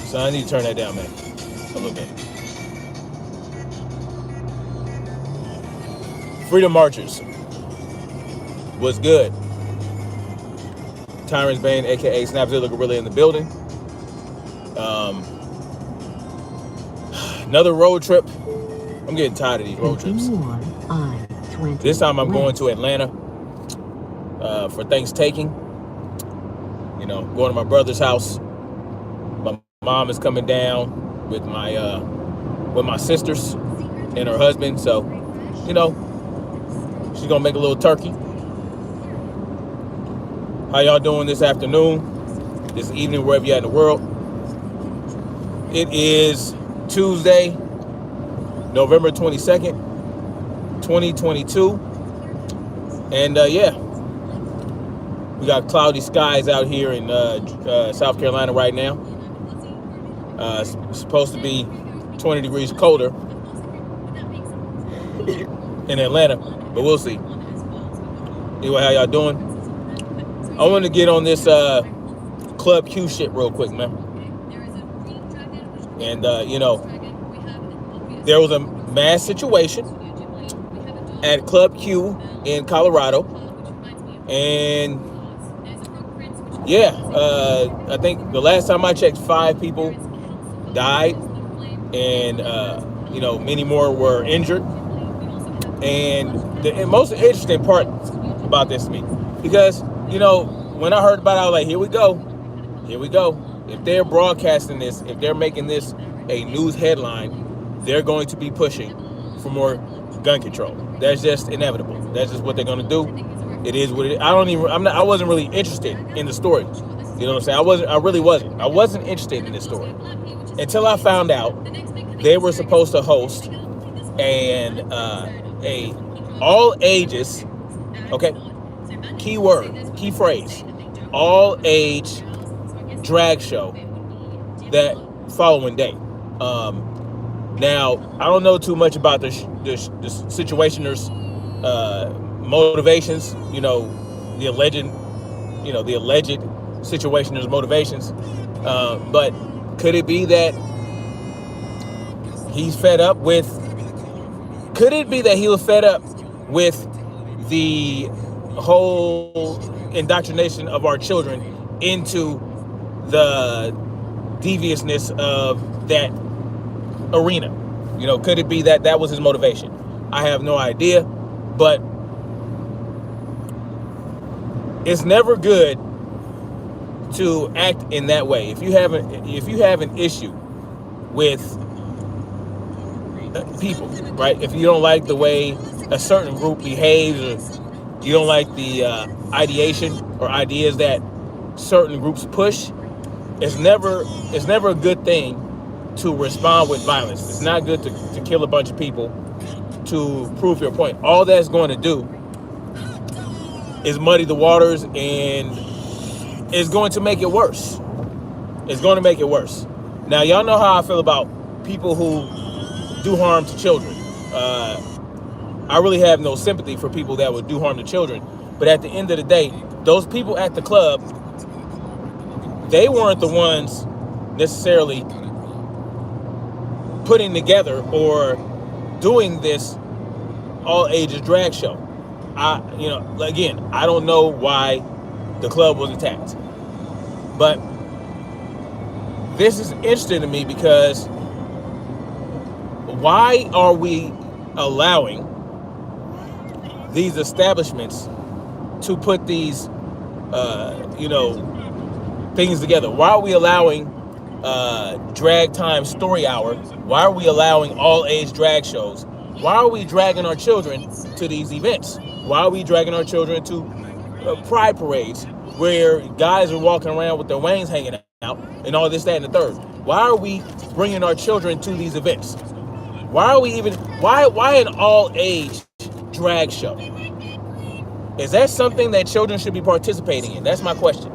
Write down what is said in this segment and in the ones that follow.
So I need to turn that down, man, a little bit. Freedom Marchers was good. Tyrants Bane, aka Snapzilla Gorilla, in the building. Um, Another road trip. I'm getting tired of these road trips. This time I'm going to Atlanta for Thanksgiving. You know, going to my brother's house. My mom is coming down with my sisters and her husband. So, you know, she's gonna make a little turkey. How y'all doing this afternoon, this evening, wherever you're at in the world? It is Tuesday, November 22nd, 2022. And yeah, we got cloudy skies out here in South Carolina right now. It's supposed to be 20 degrees colder in Atlanta, but we'll see. Anyway, how y'all doing? I want to get on this Club Q shit real quick, man. And, you know, there was a mass situation at Club Q in Colorado. And, yeah, I think the last time I checked, 5 people died. And, you know, many more were injured. And the most interesting part about this to me, because, you know, when I heard about it, I was like, here we go. If they're broadcasting this, if they're making this a news headline, they're going to be pushing for more gun control. That's just inevitable. That's just what they're going to do. It is what it is. I wasn't really interested in the story. You know what I'm saying? I really wasn't. I wasn't interested in this story until I found out they were supposed to host a all ages, okay, key phrase, all age drag show that following day. Now, I don't know too much about the situationers' motivations. You know, the alleged situationers' motivations. But could it be that he's fed up with? Could it be that he was fed up with the whole indoctrination of our children into the deviousness of that arena? You know, could it be that that was his motivation? I have no idea, but it's never good to act in that way. If you have an issue with people, right? If you don't like the way a certain group behaves, or you don't like the ideation or ideas that certain groups push, it's never a good thing to respond with violence. It's not good to kill a bunch of people to prove your point. All that's going to do is muddy the waters, and it's going to make it worse. It's going to make it worse. Now, y'all know how I feel about people who do harm to children. I really have no sympathy for people that would do harm to children. But at the end of the day, those people at the club, they weren't the ones necessarily putting together or doing this all ages drag show. Again, I don't know why the club was attacked, but this is interesting to me because why are we allowing these establishments to put these, things together? Why are we allowing drag time story hour? Why are we allowing all age drag shows? Why are we dragging our children to these events? Why are we dragging our children to pride parades where guys are walking around with their wangs hanging out and all this, that, and the third? Why are we bringing our children to these events? Why are we even, why an all age drag show? Is that something that children should be participating in? That's my question.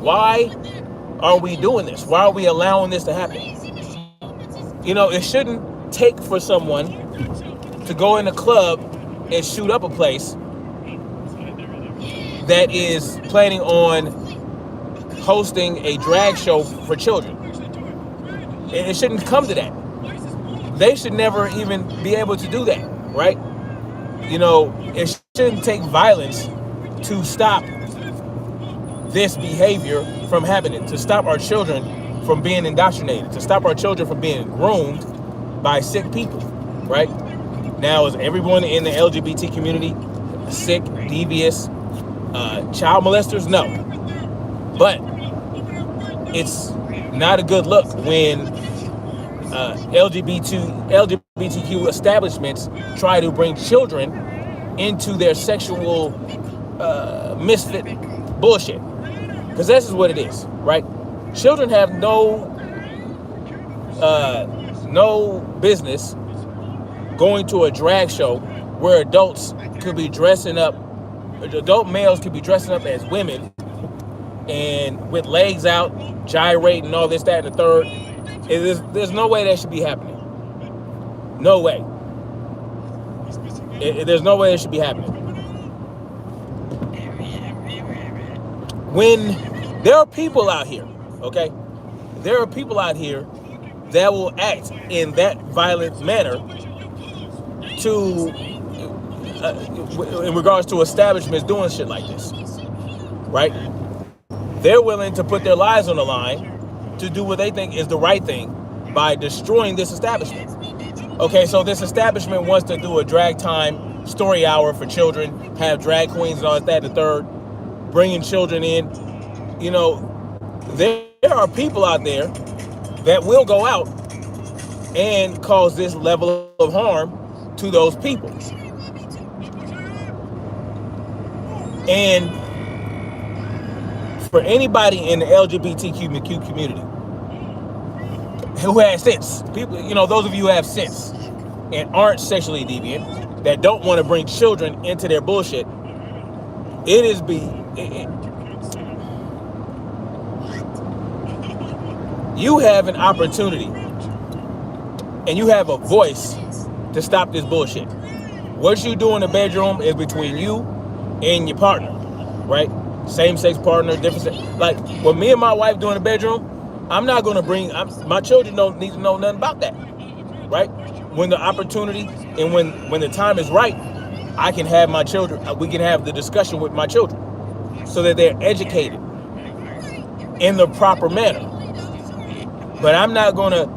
Why are we doing this? Why are we allowing this to happen? You know, it shouldn't take for someone to go in a club and shoot up a place that is planning on hosting a drag show for children. it shouldn't come to that. They should never even be able to do that, right? You know, it shouldn't take violence to stop this behavior from happening, to stop our children from being indoctrinated, to stop our children from being groomed by sick people, right? Now, is everyone in the LGBT community sick, devious, child molesters? No. But it's not a good look when LGBTQ establishments try to bring children into their sexual misfit bullshit. Because this is what it is, right? Children have no business going to a drag show where adults could be dressing up, adult males could be dressing up as women and with legs out, gyrating and all this, that, and the third. There's no way that should be happening. No way. There's no way that should be happening. When there are people out here, okay? There are people out here that will act in that violent manner to, in regards to establishments doing shit like this, right? They're willing to put their lives on the line to do what they think is the right thing by destroying this establishment. Okay, so this establishment wants to do a drag time story hour for children, have drag queens and all that, the third, bringing children in. You know, there are people out there that will go out and cause this level of harm to those people. And for anybody in the LGBTQ community who has sense, people, you know, those of you who have sense and aren't sexually deviant, that don't want to bring children into their bullshit, you have an opportunity and you have a voice to stop this bullshit. What you do in the bedroom is between you and your partner, right? Same-sex partner, different sex. Like, when me and my wife do in the bedroom, I'm not going to bring, my children don't need to know nothing about that, right? When the opportunity and when the time is right, I can have my children, we can have the discussion with my children so that they're educated in the proper manner. But I'm not going to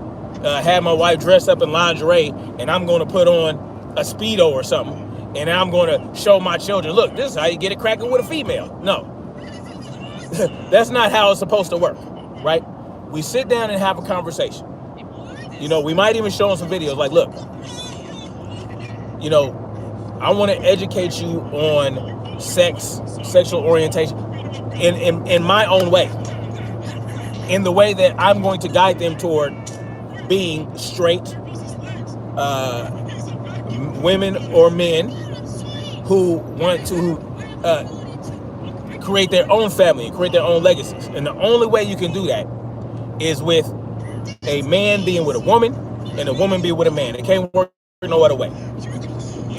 have my wife dress up in lingerie and I'm going to put on a Speedo or something and I'm going to show my children, look, this is how you get it cracking with a female. No. That's not how it's supposed to work, right? We sit down and have a conversation. You know, we might even show them some videos like, look, you know, I want to educate you on sexual orientation in my own way, in the way that I'm going to guide them toward being straight women or men who want to create their own family and create their own legacies. And the only way you can do that is with a man being with a woman and a woman being with a man. It can't work no other way.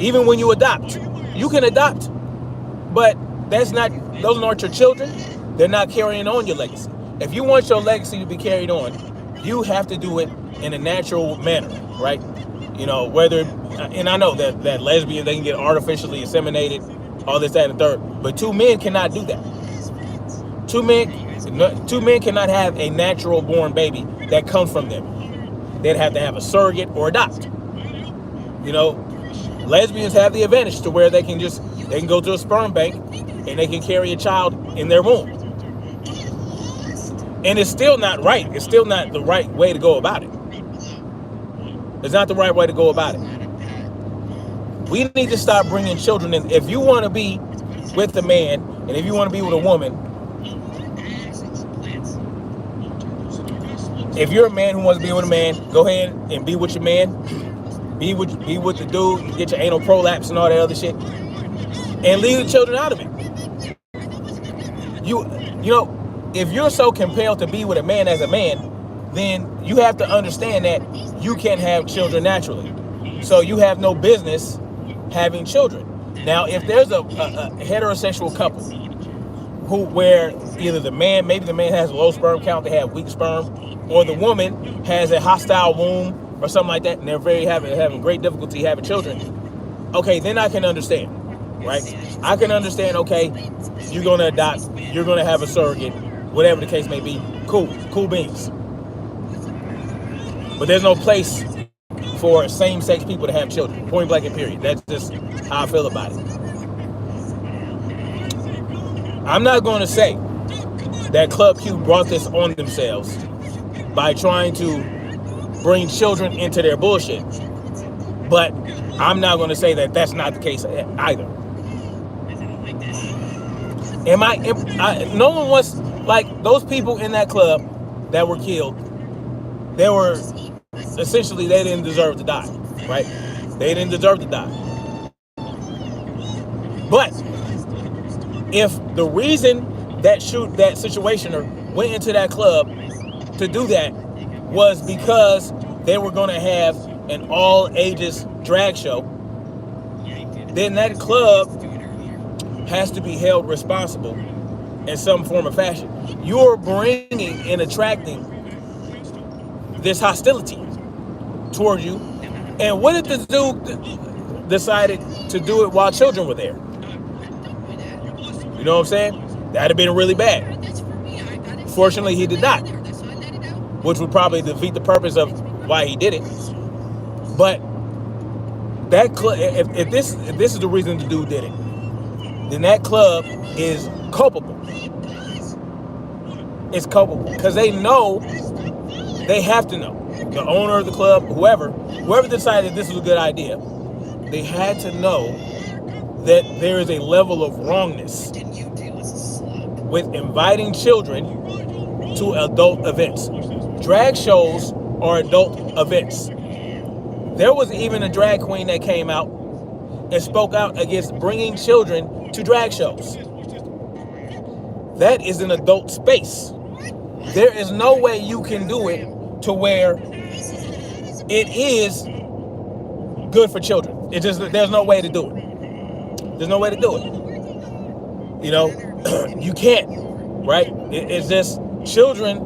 Even when you adopt, you can adopt, but those aren't your children. They're not carrying on your legacy. If you want your legacy to be carried on, you have to do it in a natural manner, right? You know, whether, and I know that lesbians, they can get artificially inseminated, all this, that, and the third, but two men cannot do that. Two men cannot have a natural born baby that comes from them. They'd have to have a surrogate or adopt. You know, lesbians have the advantage to where they can go to a sperm bank and they can carry a child in their womb. And it's still not right. It's still not the right way to go about it. It's not the right way to go about it. We need to stop bringing children in. If you want to be with a man and if you want to be with a woman, if you're a man who wants to be with a man, go ahead and be with your man. Be with the dude, get your anal prolapse and all that other shit. And leave the children out of it. You know, if you're so compelled to be with a man as a man, then you have to understand that you can't have children naturally. So you have no business having children. Now, if there's a heterosexual couple where either maybe the man has a low sperm count, they have weak sperm, or the woman has a hostile womb or something like that, and they're having great difficulty having children. Okay, then I can understand, right? I can understand. Okay, you're gonna adopt, you're gonna have a surrogate, whatever the case may be. Cool beans. But there's no place for same-sex people to have children. Point blank and period. That's just how I feel about it. I'm not going to say that Club Q brought this on themselves by trying to bring children into their bullshit. But I'm not going to say that that's not the case either. No one wants, like, those people in that club that were killed, they were essentially, they didn't deserve to die, right? They didn't deserve to die. But if the reason that situationer went into that club to do that was because they were going to have an all ages drag show, then that club has to be held responsible in some form or fashion. You're bringing and attracting this hostility toward you. And what if the dude decided to do it while children were there? You know what I'm saying? That'd have been really bad. Fortunately, he did not, which would probably defeat the purpose of why he did it. But that club, if this is the reason the dude did it, then that club is culpable. It's culpable because they know, they have to know. The owner of the club, whoever decided this was a good idea, they had to know that there is a level of wrongness with inviting children to adult events. Drag shows are adult events. There was even a drag queen that came out and spoke out against bringing children to drag shows. That is an adult space. There is no way you can do it to where it is good for children. There's no way to do it. There's no way to do it. You know, you can't, right? It's just, children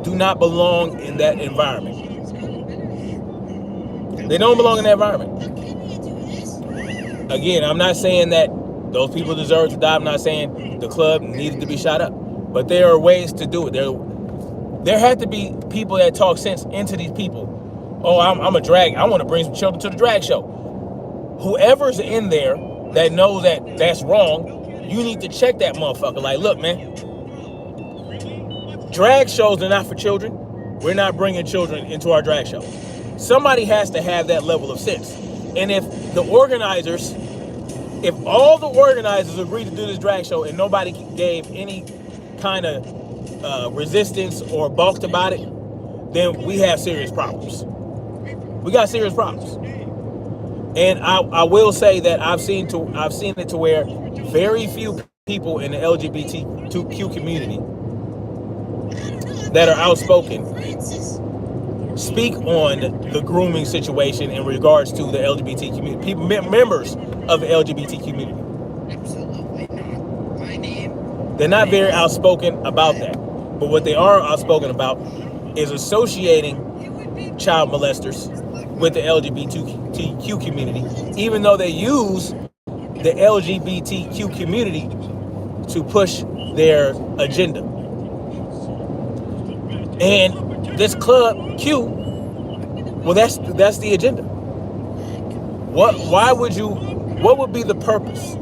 do not belong in that environment. They don't belong in that environment. Again, I'm not saying that those people deserve to die. I'm not saying the club needed to be shot up. But there are ways to do it. There had to be people that talk sense into these people. Oh, I'm a drag. I want to bring some children to the drag show. Whoever's in there that knows that that's wrong, you need to check that motherfucker. Like, look, man, drag shows are not for children. We're not bringing children into our drag show. Somebody has to have that level of sense. And if all the organizers agreed to do this drag show and nobody gave any kind of resistance or balked about it, then we have serious problems. We got serious problems. And I will say that I've seen it to where very few people in the LGBTQ community that are outspoken speak on the grooming situation in regards to the LGBT community, people, members of the LGBT community. They're not very outspoken about that. But what they are outspoken about is associating child molesters with the LGBTQ community, even though they use the LGBTQ community to push their agenda. And this Club Q, well, that's the agenda. What would be the purpose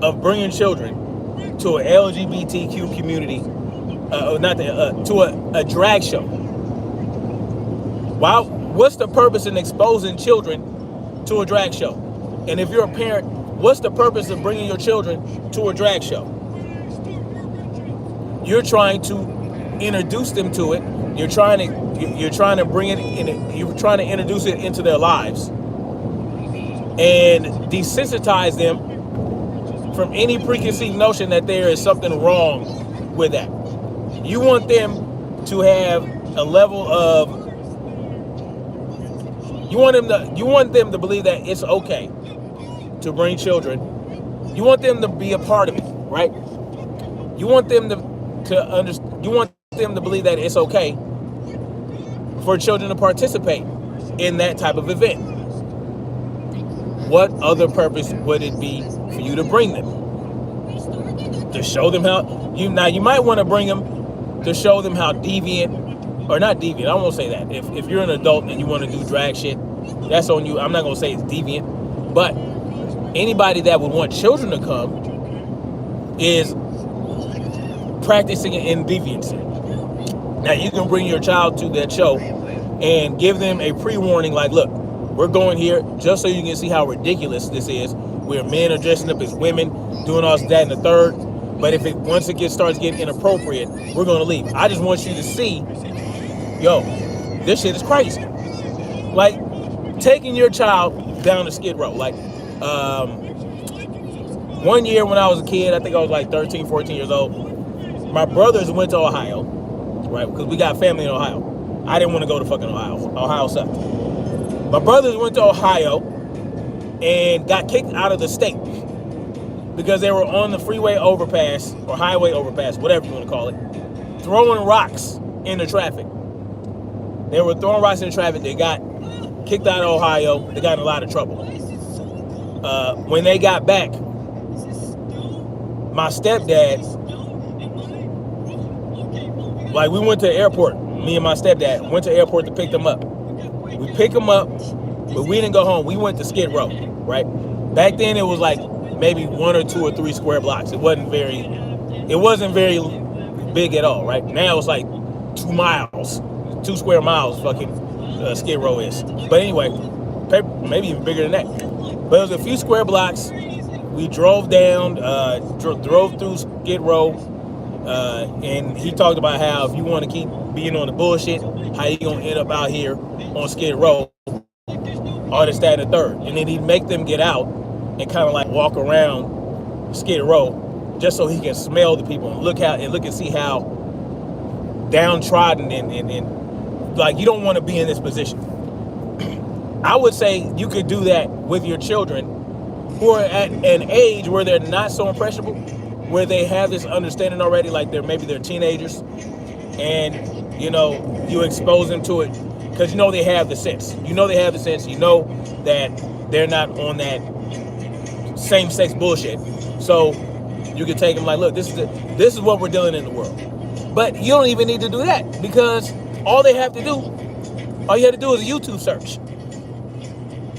of bringing children to an LGBTQ community, to a drag show? What's the purpose in exposing children to a drag show? And if you're a parent, what's the purpose of bringing your children to a drag show? You're trying to introduce them to it. You're trying to bring it in. You're trying to introduce it into their lives and desensitize them from any preconceived notion that there is something wrong with that. You want them to have a level of. You want them to believe that it's okay to bring children. You want them to be a part of it, right? You want them you want them to believe that it's okay for children to participate in that type of event. What other purpose would it be for you to bring them? To show them how you might want to bring them to show them how deviant, or not deviant, I won't say that. If you're an adult and you want to do drag shit, that's on you. I'm not gonna say it's deviant, but anybody that would want children to come is practicing in deviancy. Now you can bring your child to that show and give them a pre-warning, like, look, we're going here just so you can see how ridiculous this is, where men are dressing up as women, doing all that and the third. But if once it starts getting inappropriate, we're gonna leave. I just want you to see, yo, this shit is crazy. Like taking your child down to Skid Row. Like one year when I was a kid, I think I was like 13, 14 years old, my brothers went to Ohio, right? Because we got family in Ohio. I didn't want to go to fucking Ohio. Ohio sucked. My brothers went to Ohio and got kicked out of the state because they were on the freeway overpass or highway overpass, whatever you want to call it, throwing rocks in the traffic. They were throwing rocks in the traffic. They got kicked out of Ohio. They got in a lot of trouble. When they got back, my stepdad, like we went to the airport, me and my stepdad went to the airport to pick them up. We picked them up, but we didn't go home. We went to Skid Row, right? Back then it was like maybe 1 or 2 or 3 square blocks. It wasn't very big at all, right? Now it's like 2 miles, 2 square miles fucking Skid Row is. But anyway, maybe even bigger than that. But it was a few square blocks. We drove down, drove through Skid Row, and he talked about how if you want to keep being on the bullshit, how you gonna end up out here on Skid Row, all this, that, and the third. And then he'd make them get out and kind of like walk around Skid Row just so he can smell the people and look and see how downtrodden and like you don't want to be in this position. I would say you could do that with your children who are at an age where they're not so impressionable, where they have this understanding already, like they're teenagers, and you know, you expose them to it because you know they have the sense. You know they have the sense. You know that they're not on that same-sex bullshit. So you can take them like, look, this is what we're doing in the world. But you don't even need to do that because all you have to do is a YouTube search.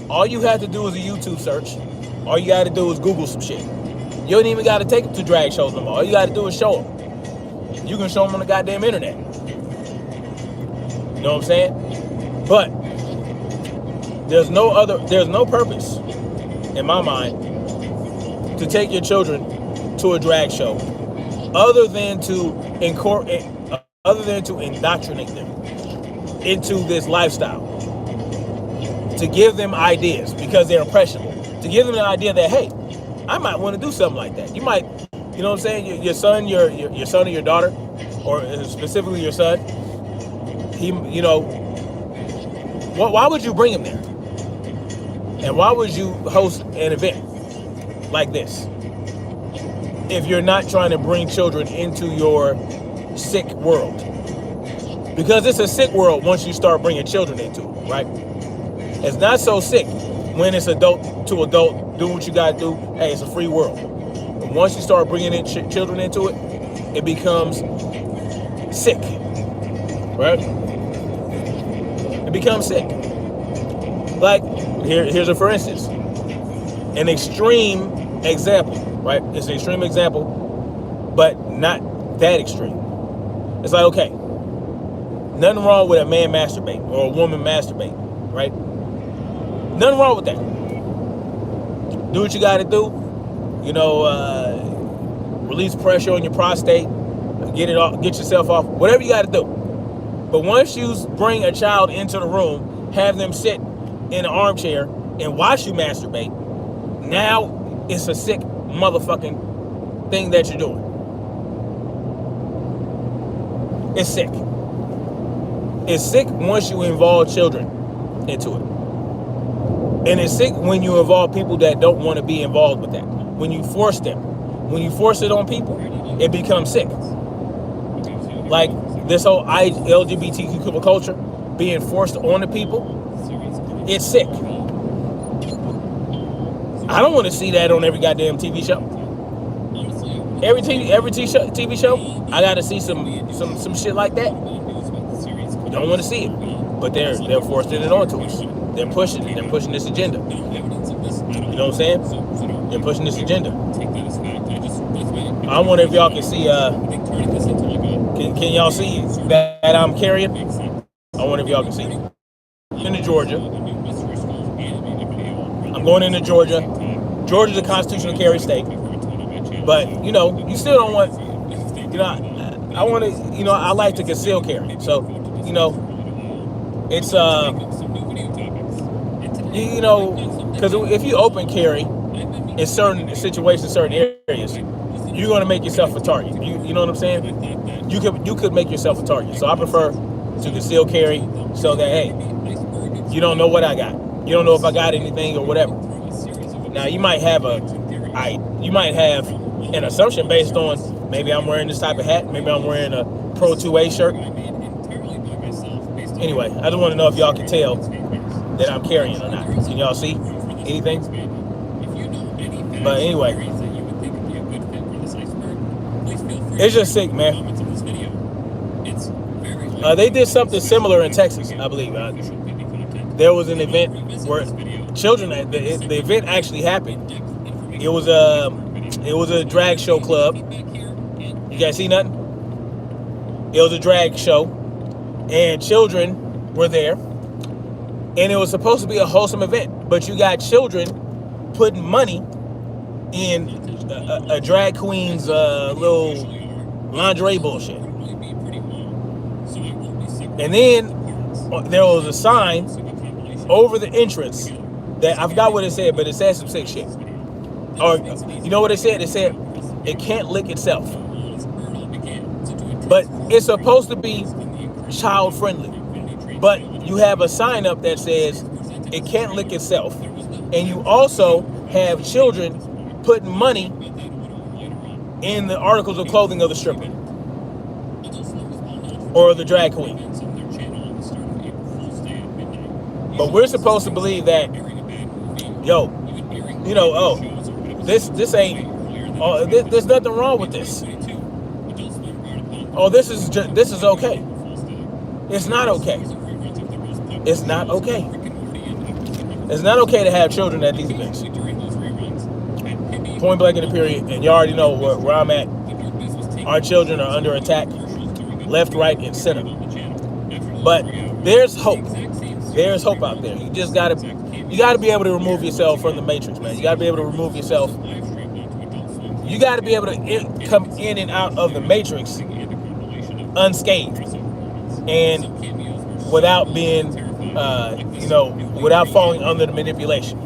All you have to do is a YouTube search. All you got to do is Google some shit. You don't even got to take them to drag shows no more. All you got to do is show them. You can show them on the goddamn internet. You know what I'm saying? But there's no purpose in my mind to take your children to a drag show other than to indoctrinate them into this lifestyle, to give them ideas because they're impressionable, to give them an idea that, hey, I might want to do something like that. You might, you know what I'm saying? Your son or your daughter, or specifically your son, he, you know, why would you bring him there? And why would you host an event like this if you're not trying to bring children into your sick world? Because it's a sick world once you start bringing children into it, right? It's not so sick when it's adult to adult, do what you gotta do. Hey, it's a free world. But once you start bringing in children into it, it becomes sick, right? It becomes sick. Like, here's a for instance, an extreme example, right? It's an extreme example, but not that extreme. It's like, okay, nothing wrong with a man masturbate or a woman masturbate, right? Nothing wrong with that. Do what you got to do. You know, release pressure on your prostate, get yourself off, whatever you got to do. But once you bring a child into the room, have them sit in an armchair and watch you masturbate, now it's a sick motherfucking thing that you're doing. It's sick. It's sick once you involve children into it. And it's sick when you involve people that don't want to be involved with that. When you force them. when you force it on people, it becomes sick. Like this whole LGBTQ culture being forced on the people, it's sick. I don't want to see that on every goddamn TV show. Every TV show, I got to see some shit like that. Don't want to see it, but they're forcing it onto us. They're pushing this agenda. You know what I'm saying? They're pushing this agenda. I wonder if y'all can see. Can y'all see that I'm carrying? I wonder if y'all can see. Into Georgia. I'm going into Georgia. Georgia's a constitutional carry state, but you know, you still don't want. You know, I want to. You know, I like to conceal carry. So, you know, it's you know, because if you open carry in certain situations, certain areas, you're going to make yourself a target. You know what I'm saying? You could make yourself a target. So I prefer to conceal carry so that, hey, you don't know what I got. You don't know if I got anything or whatever. Now you might have an assumption based on maybe I'm wearing this type of hat, maybe I'm wearing a Pro 2A shirt. Anyway, I just want to know if y'all can tell that I'm carrying or not. Can y'all see anything? But anyway, it's just sick, man. They did something similar in Texas, I believe. There was an event where children. The event actually happened. It was a drag show club. You guys see nothing? It was a drag show, and children were there, and it was supposed to be a wholesome event. But you got children putting money in a drag queen's little lingerie bullshit. And then there was a sign over the entrance that I forgot what it said, but it said some sick shit. Or you know what it said? It said it can't lick itself. But it's supposed to be child friendly. But you have a sign up that says it can't lick itself. And you also have children putting money in the articles of clothing of the stripper or the drag queen. But we're supposed to believe that, yo, you know, oh, this ain't, oh, there's nothing wrong with this. Oh, this is okay. It's not okay. It's not okay. It's not okay to have children at these events. Point blank in the period, and you already know where I'm at. Our children are under attack, left, right, and center. But there's hope. There's hope out there. You just gotta be able to remove yourself from the matrix, man. You gotta be able to remove yourself. You gotta be able to come in and out of the matrix unscathed and without being, without falling under the manipulation.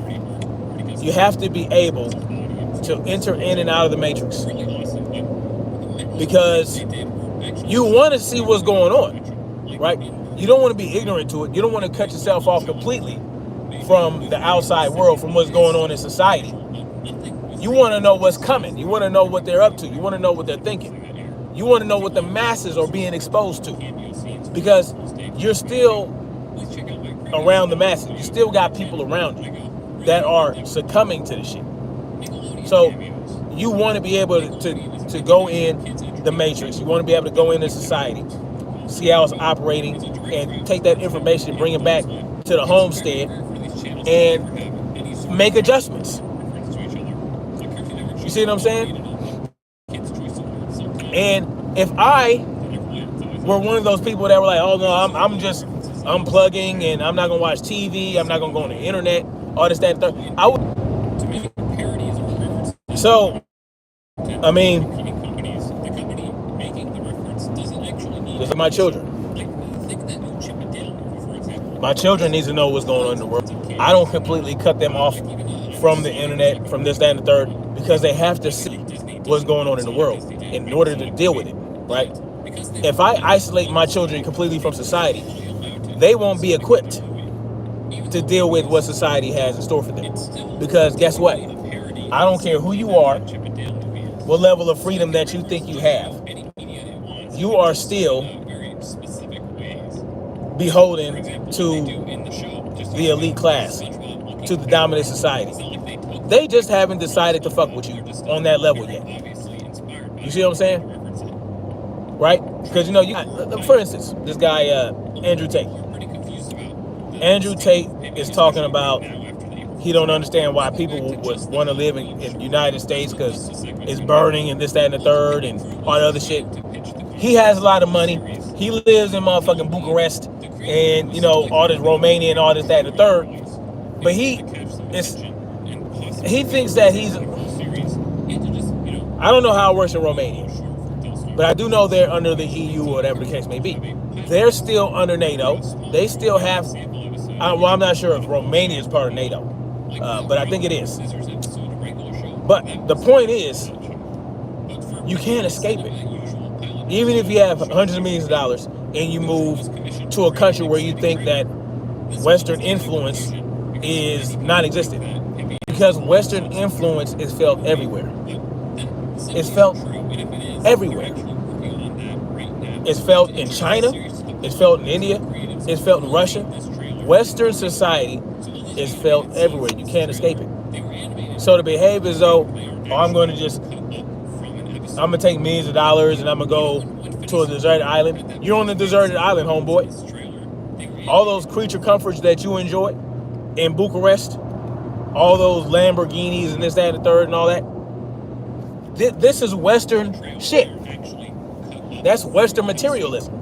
You have to be able to enter in and out of the matrix because you want to see what's going on, right? You don't want to be ignorant to it. You don't want to cut yourself off completely from the outside world, from what's going on in society. You want to know what's coming. You want to know what they're up to. You want to know what they're thinking. You want to know what the masses are being exposed to, because you're still around the masses. You still got people around you that are succumbing to this shit. So you want to be able to go in the matrix. You want to be able to go into society, see how it's operating, and take that information, bring it back to the homestead, and make adjustments. You see what I'm saying? And if I were one of those people that were like, oh no, I'm just unplugging and I'm not gonna watch TV, I'm not gonna go on the internet, all this, that, and third, I would. So, I mean, this is my children. My children need to know what's going on in the world. I don't completely cut them off from the internet, from this, that, and the third, because they have to see what's going on in the world in order to deal with it, right? If I isolate my children completely from society, they won't be equipped to deal with what society has in store for them. Because guess what? I don't care who you are, what level of freedom that you think you have, you are still beholden to the elite class, to the dominant society. They just haven't decided to fuck with you on that level yet. You see what I'm saying? Right? Because, you know, you got, for instance, this guy, Andrew Tate. Andrew Tate is talking about he don't understand why people would want to live in the United States because it's burning and this, that, and the third and all the other shit. He has a lot of money. He lives in motherfucking Bucharest and, you know, all this Romania and all this, that, and the third. But he thinks that he's, I don't know how it works in Romania, but I do know they're under the EU or whatever the case may be. They're still under NATO. They still have, well, I'm not sure if Romania is part of NATO, but I think it is. But the point is, you can't escape it. Even if you have hundreds of millions of dollars and you move to a country where you think that Western influence is non-existent, because Western influence is felt everywhere. It's felt everywhere. It's felt in China. It's felt in India. It's felt in Russia. Western society is felt everywhere. You can't escape it. So to behave as though, oh, I'm going to take millions of dollars and I'm going to go to a deserted island. You're on a deserted island, homeboy. All those creature comforts that you enjoy in Bucharest, all those Lamborghinis and this, that, and the third and all that. This is Western shit. That's Western materialism.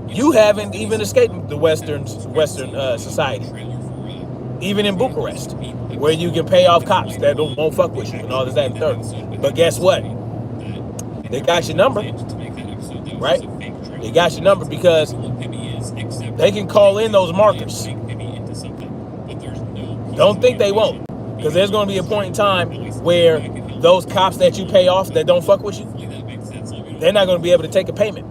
You haven't even escaped the Western society. Even in Bucharest, where you can pay off cops that won't fuck with you and all this, that, and the third. But guess what? They got your number, right? They got your number because they can call in those markers. Don't think they won't, because there's going to be a point in time where those cops that you pay off that don't fuck with you, they're not going to be able to take a payment.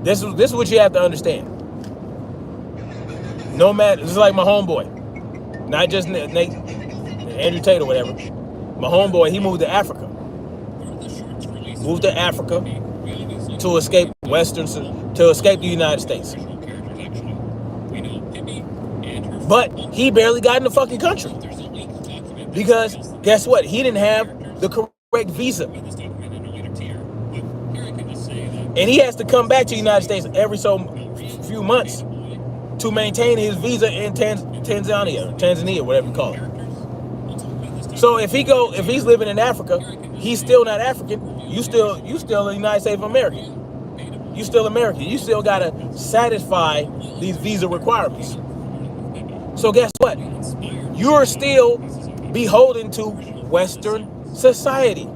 This is what you have to understand. No matter, this is like my homeboy, not just Nate, Andrew Tate or whatever. My homeboy, he moved to Africa. Moved to Africa to escape the United States. But he barely got in the fucking country. Because guess what? He didn't have the correct visa. And he has to come back to the United States every so few months to maintain his visa in Tanzania, whatever you call it. So if he's living in Africa, he's still not African. You still in the United States of America. You still American. You still gotta satisfy these visa requirements. So guess what? You're still beholden to Western society,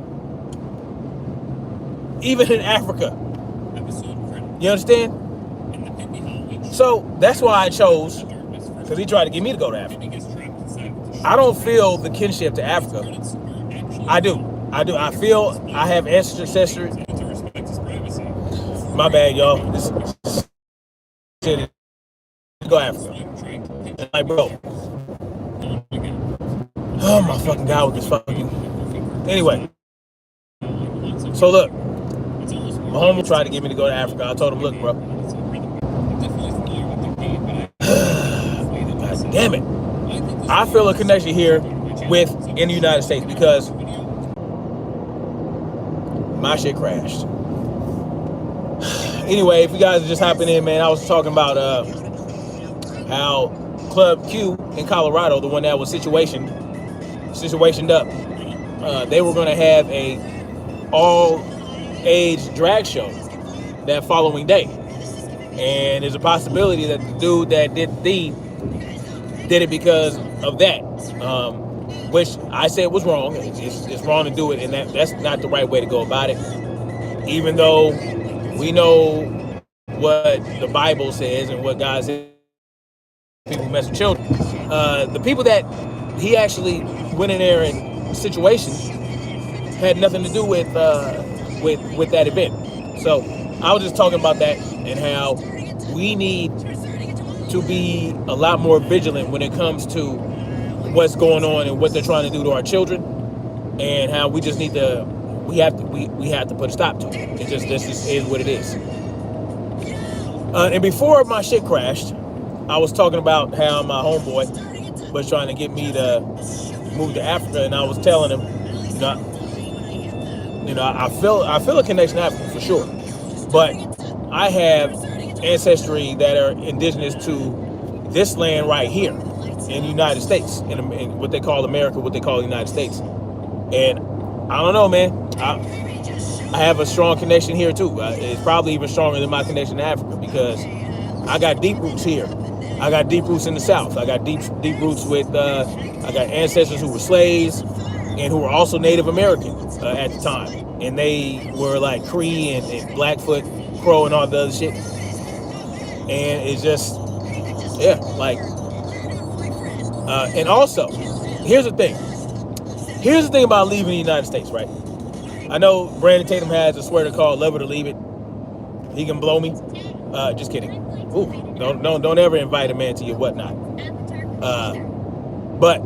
even in Africa. You understand? So that's why I chose, because he tried to get me to go to Africa. I don't feel the kinship to Africa. I do. I feel I have ancestry. My bad, y'all. This shit is go Africa. Like, bro. Oh my fucking God with this fucking. Anyway. So look. My homie tried to get me to go to Africa. I told him, look, bro. God damn it. I feel a connection here in the United States because my shit crashed. Anyway, if you guys are just hopping in, man, I was talking about how Club Q in Colorado, the one that was situationed up, they were going to have a all-age drag show that following day. And there's a possibility that the dude that did it because of that, which I said was wrong. It's wrong to do it, and that's not the right way to go about it. Even though we know what the Bible says and what God says, people mess with children. The people that he actually went in there in situations had nothing to do with that event. So I was just talking about that and how we need to be a lot more vigilant when it comes to what's going on and what they're trying to do to our children. and how we just need to, we have to put a stop to it. It just, this is what it is. And before my shit crashed, I was talking about how my homeboy was trying to get me to move to Africa, and I was telling him, I feel a connection to Africa for sure, but I have ancestry that are indigenous to this land right here in the United States, in what they call America, what they call the United States. And I don't know, man. I have a strong connection here too. It's probably even stronger than my connection to Africa, because I got deep roots here. I got deep roots in the South. I got deep roots with. I got ancestors who were slaves and who were also Native American at the time, and they were like Cree and Blackfoot, Crow, and all the other shit. And it's just, yeah, like. And also, here's the thing. Here's the thing about leaving the United States, right? I know Brandon Tatum has a sweater called "Love It or Leave It." He can blow me. Just kidding. Ooh, don't ever invite a man to your whatnot. But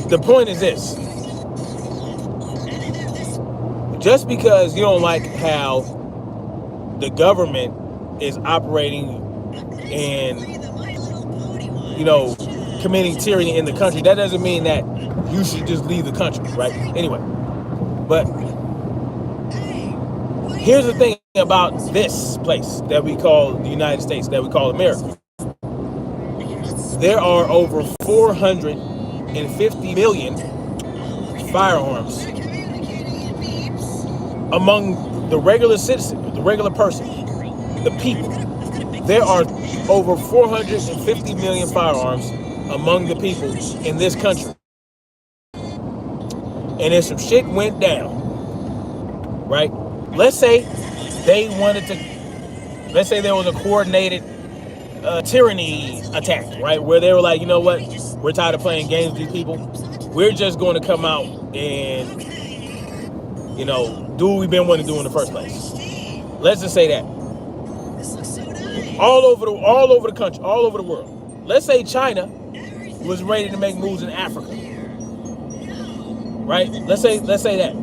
the point is this: just because you don't like how the government is operating and committing tyranny in the country, that doesn't mean that you should just leave the country, right? Anyway, but here's the thing about this place that we call the United States, that we call America. There are over 450 million firearms among the regular citizen, the regular person, the people. There are over 450 million firearms among the people in this country. And if some shit went down, right? Let's say there was a coordinated tyranny attack, right? Where they were like, you know what? We're tired of playing games with these people. We're just going to come out and, do what we've been wanting to do in the first place. Let's just say that. All over the country, all over the world. Let's say China was ready to make moves in Africa. Right? Let's say that.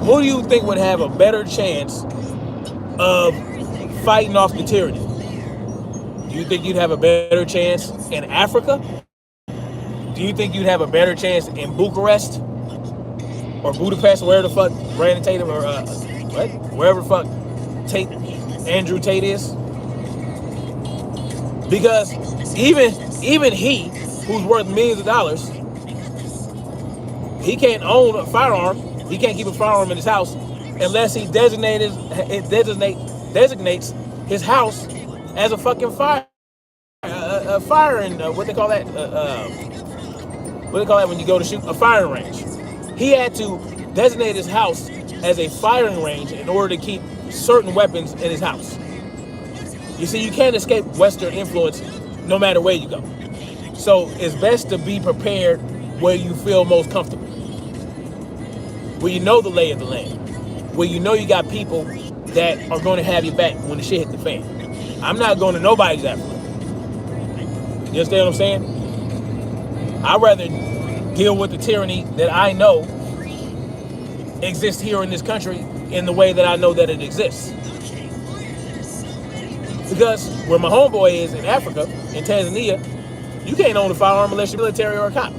Who do you think would have a better chance of fighting off the tyranny? Do you think you'd have a better chance in Africa? Do you think you'd have a better chance in Bucharest or Budapest, wherever the fuck Brandon Tatum or wherever the fuck Andrew Tate is? Because even he, who's worth millions of dollars, he can't own a firearm. He can't keep a firearm in his house unless he designates his house as a fucking fire and what they call that? What they call that when you go to shoot? A firing range. He had to designate his house as a firing range in order to keep certain weapons in his house. You see, you can't escape Western influence no matter where you go. So it's best to be prepared where you feel most comfortable, where you know the lay of the land, where you know you got people that are going to have your back when the shit hit the fan. I'm not going to nobody's Africa. You understand what I'm saying? I'd rather deal with the tyranny that I know exists here in this country in the way that I know that it exists. Because where my homeboy is in Africa, in Tanzania, you can't own a firearm unless you're military or a cop.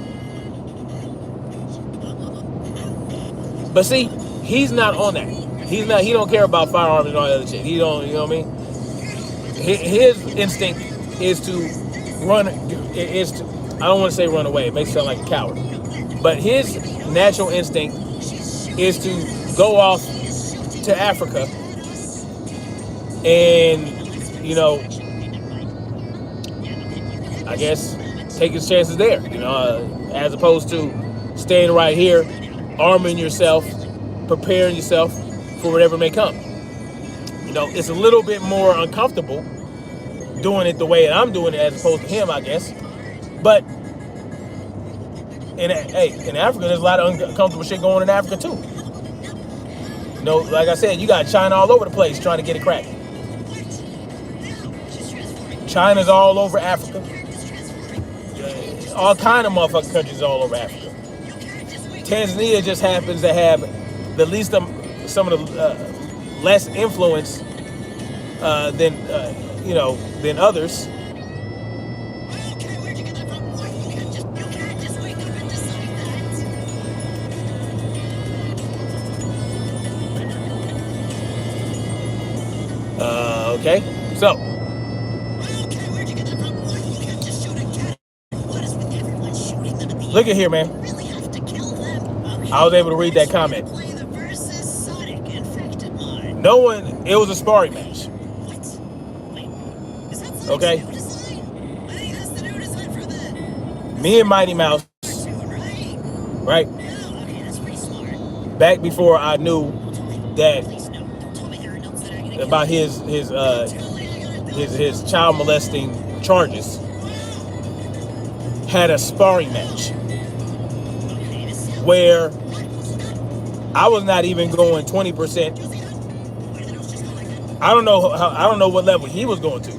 But see, he's not on that. He don't care about firearms and all that other shit. He don't, you know what I mean? His instinct is to run, I don't want to say run away, it makes him sound like a coward. But his natural instinct is to go off to Africa and, I guess take his chances there, as opposed to staying right here, arming yourself, preparing yourself for whatever may come. It's a little bit more uncomfortable doing it the way that I'm doing it as opposed to him, I guess. But in Africa, there's a lot of uncomfortable shit going on in Africa too. Like I said, you got China all over the place trying to get it cracking. China's all over Africa. all kind of motherfucking countries all over Africa. Tanzania just happens to have the least some of the less influence than than others. Okay, so look at here, man. I was able to read that comment. No one. It was a sparring match. Okay. Me and Mighty Mouse, right? Back before I knew that about his child molesting charges, had a sparring match where I was not even going 20%. I don't know what level he was going to.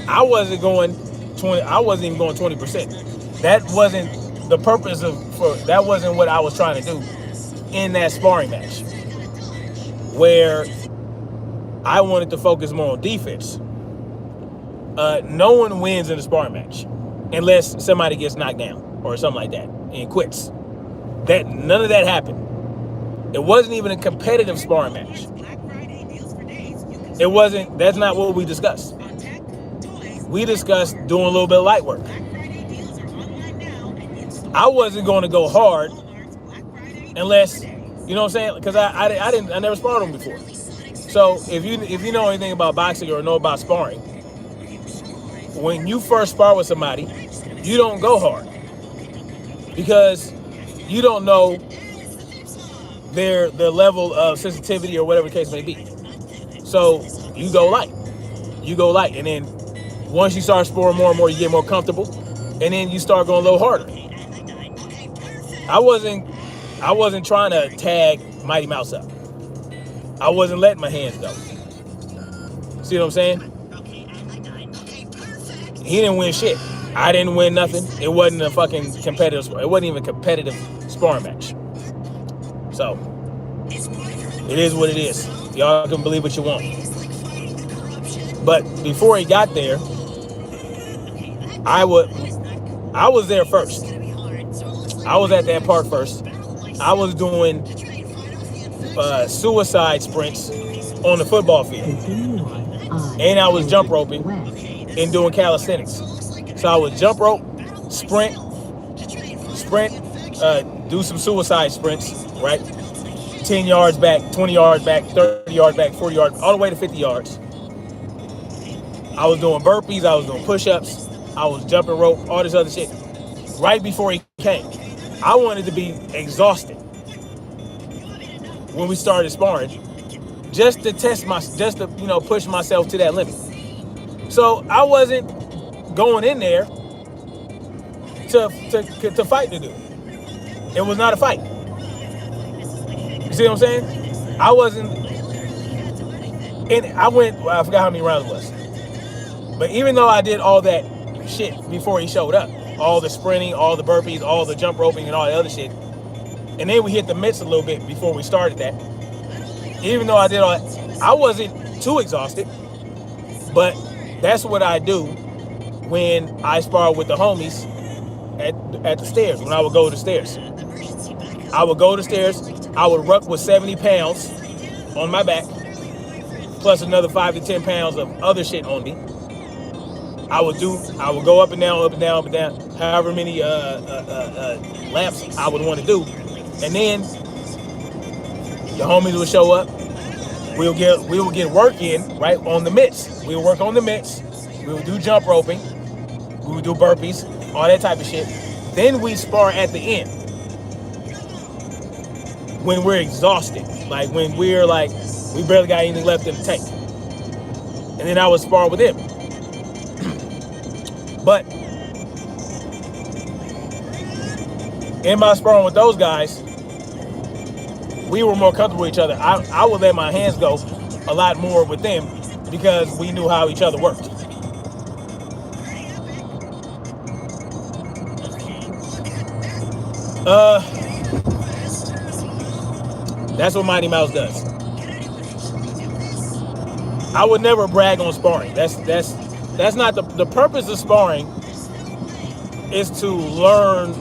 I wasn't going 20. I wasn't even going 20%. That wasn't the purpose that wasn't what I was trying to do in that sparring match, where I wanted to focus more on defense. No one wins in a sparring match unless somebody gets knocked down or something like that and quits. None of that happened. It wasn't even a competitive sparring match. It wasn't. That's not what we discussed. We discussed doing a little bit of light work. I wasn't going to go hard unless, you know what I'm saying? Because I never sparred them before. So if you know anything about boxing or know about sparring, when you first spar with somebody, you don't go hard because you don't know their level of sensitivity or whatever the case may be. So you go light, and then once you start sparring more and more, you get more comfortable, and then you start going a little harder. I wasn't trying to tag Mighty Mouse up. I wasn't letting my hands go. See what I'm saying? He didn't win shit. I didn't win nothing. It wasn't a fucking competitive. It wasn't even a competitive sparring match. So it is what it is. Y'all can believe what you want. But before he got there, I was there first. I was at that part first. I was doing suicide sprints on the football field, and I was jump roping and doing calisthenics. So I would jump rope, sprint, do some suicide sprints, right? 10 yards back, 20 yards back, 30 yards back, 40 yards, all the way to 50 yards. I was doing burpees, I was doing push-ups, I was jumping rope, all this other shit. Right before he came, I wanted to be exhausted when we started sparring, just to push myself to that limit. So I wasn't going in there to fight the dude. It was not a fight. You see what I'm saying? I wasn't, and I forgot how many rounds it was. But even though I did all that shit before he showed up, all the sprinting, all the burpees, all the jump roping, and all the other shit, and then we hit the mitts a little bit before we started that. Even though I did all that, I wasn't too exhausted, but that's what I do when I spar with the homies at the stairs, when I would go to the stairs. I would go to the stairs, I would ruck with 70 pounds on my back, plus another 5 to 10 pounds of other shit on me. I would go up and down, however many laps I would want to do. And then the homies would show up. We would get work in, right, on the mitts. We would work on the mitts. We would do jump roping. We would do burpees, all that type of shit. Then we spar at the end. When we're exhausted. Like when we're like, we barely got anything left in the tank. And then I would spar with him. But in my sparring with those guys, we were more comfortable with each other. I would let my hands go a lot more with them because we knew how each other worked. Uh, that's what Mighty Mouse does. I would never brag on sparring. That's not the purpose of sparring. Is to learn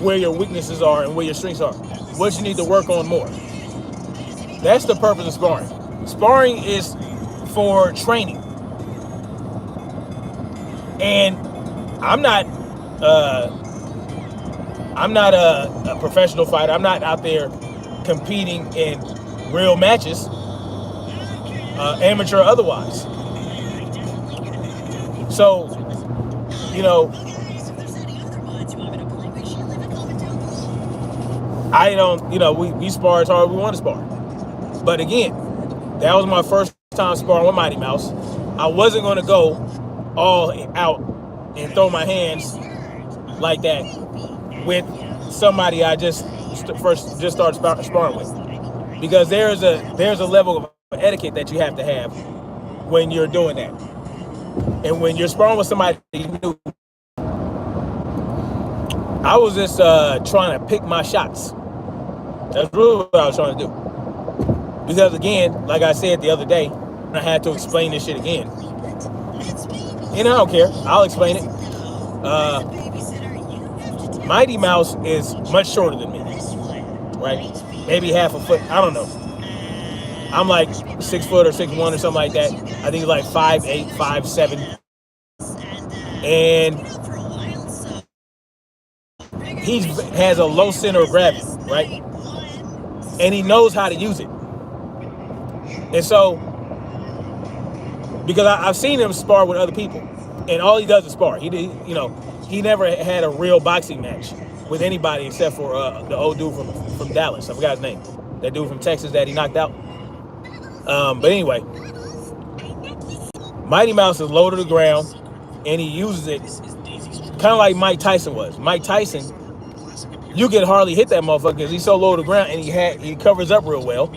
where your weaknesses are and where your strengths are. What you need to work on more. That's the purpose of sparring. Sparring is for training. And I'm not a professional fighter. I'm not out there competing in real matches, amateur or otherwise. So, you know, I don't, we spar as hard as we want to spar. But again, that was my first time sparring with Mighty Mouse. I wasn't going to go all out and throw my hands like that with somebody I just started sparring with, because there's a level of etiquette that you have to have when you're doing that. And when you're sparring with somebody new, I was just trying to pick my shots. That's really what I was trying to do. Because again, like I said the other day, I had to explain this shit again. And I don't care. I'll explain it. Mighty Mouse is much shorter than me, right? Maybe half a foot. I don't know. I'm like 6 foot or 6'1" or something like that. I think he's like 5'8", 5'7". And he has a low center of gravity, right? And he knows how to use it. And so, because I've seen him spar with other people, and all he does is spar. He never had a real boxing match with anybody except for the old dude from Dallas. I forgot his name. That dude from Texas that he knocked out. But anyway, Mighty Mouse is low to the ground, and he uses it kind of like Mike Tyson was. Mike Tyson, you can hardly hit that motherfucker because he's so low to the ground, and he covers up real well,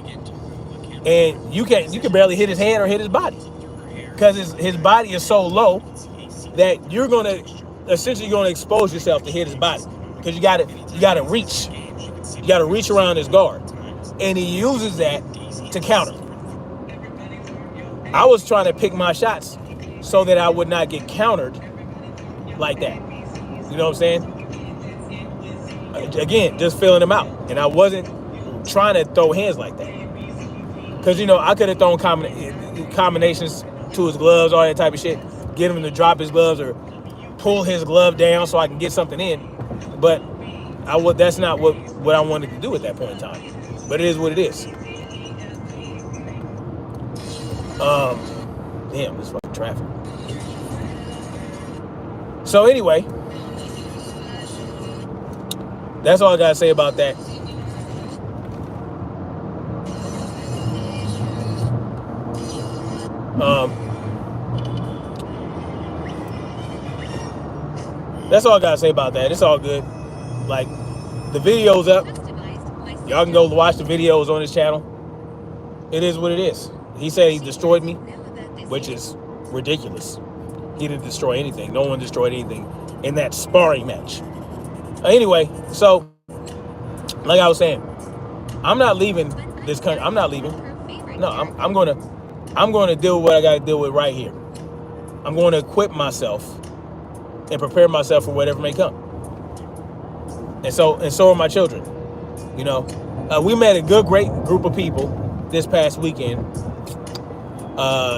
and you can barely hit his head or hit his body because his body is so low that you're gonna essentially expose yourself to hit his body, because you gotta reach around his guard, and he uses that to counter. I was trying to pick my shots so that I would not get countered like that. You know what I'm saying? Again, just filling them out. And I wasn't trying to throw hands like that. Because, I could have thrown combinations to his gloves, all that type of shit. Get him to drop his gloves or pull his glove down so I can get something in. But that's not what I wanted to do at that point in time. But it is what it is. Damn, this fucking traffic. So anyway, that's all I gotta say about that. That's all I gotta say about that. It's all good. Like, the video's up. Y'all can go watch the videos on his channel. It is what it is. He said he destroyed me, which is ridiculous. He didn't destroy anything. No one destroyed anything in that sparring match. Anyway, so like I was saying, I'm not leaving this country. I'm not leaving. No, I'm going to deal with what I got to deal with right here. I'm going to equip myself and prepare myself for whatever may come. And so are my children. We met a great group of people this past weekend.